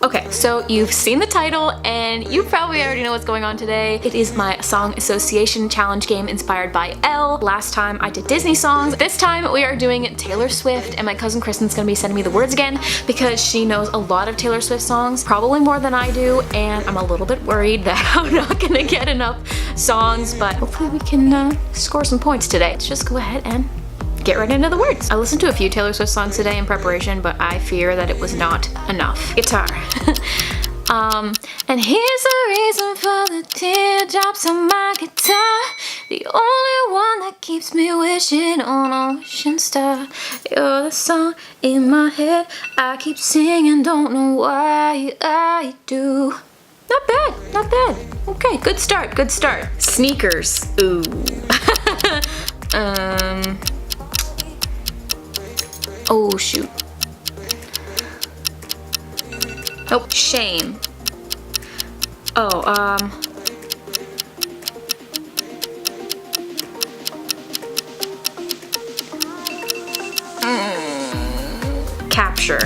Okay, so you've seen the title and you probably already know what's going on today. It is my song association challenge game inspired by Elle. Last time I did Disney songs. This time we are doing Taylor Swift, and my cousin Kristen's gonna be sending me the words again because she knows a lot of Taylor Swift songs, probably more than I do, and I'm a little bit worried that I'm not gonna get enough songs, but hopefully we can score some points today. Let's just go ahead and get right into the words. I listened to a few Taylor Swift songs today in preparation, but I fear that it was not enough. Guitar. And here's the reason for the teardrops on my guitar. The only one that keeps me wishing on a wishing star. You're the song in my head I keep singing, don't know why I do. Not bad, not bad. Okay, good start, good start. Sneakers. Ooh. Oh shoot. Oh, shame. Oh, capture.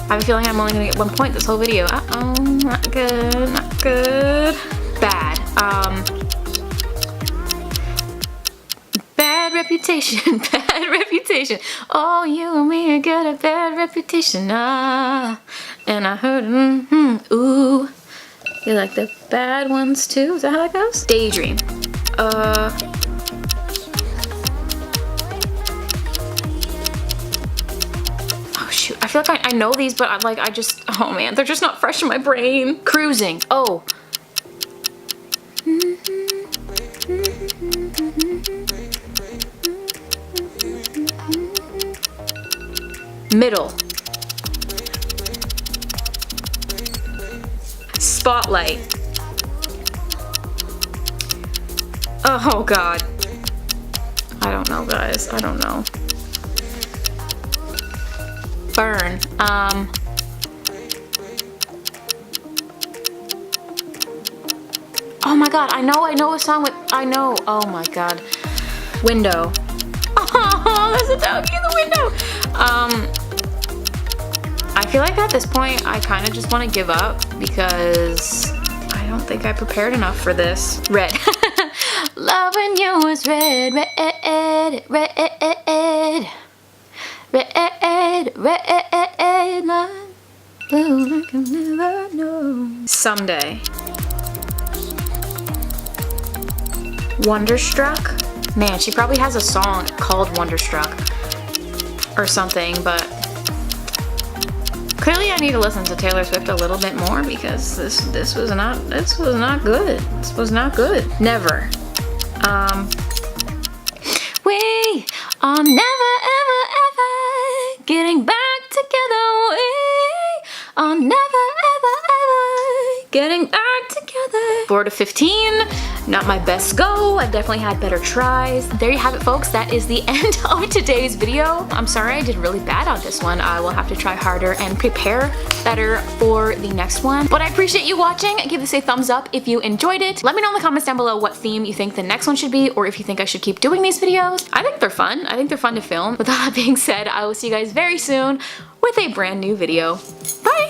I have a feeling I'm only gonna get 1 point this whole video. Uh-oh, not good, not good. Bad. Bad reputation, bad reputation. Oh, you and me got a bad reputation. Ah, and I heard, ooh. You like the bad ones too? Is that how that goes? Daydream. Oh shoot, I feel like I know these, but I just, oh man, they're just not fresh in my brain. Cruising. Oh. Middle. Spotlight. Oh god. I don't know, guys. I don't know. Burn. Oh my god, I know a song with, oh my god. Window. Oh, there's a doggy in the window. I feel like at this point I kind of just want to give up because I don't think I prepared enough for this. Red. Loving you was red, red, red, red, red, red, line, blue, I can never know. Someday. Wonderstruck. Man, she probably has a song called Wonderstruck or something, but clearly I need to listen to Taylor Swift a little bit more because this was not good. This was not good. Never. We are never ever ever getting back together. We are never ever ever getting back together. 4 to 15. Not my best go. I definitely had better tries. There you have it, folks. That is the end of today's video. I'm sorry I did really bad on this one. I will have to try harder and prepare better for the next one. But I appreciate you watching. Give this a thumbs up if you enjoyed it. Let me know in the comments down below what theme you think the next one should be, or if you think I should keep doing these videos. I think they're fun. I think they're fun to film. With that being said, I will see you guys very soon with a brand new video. Bye!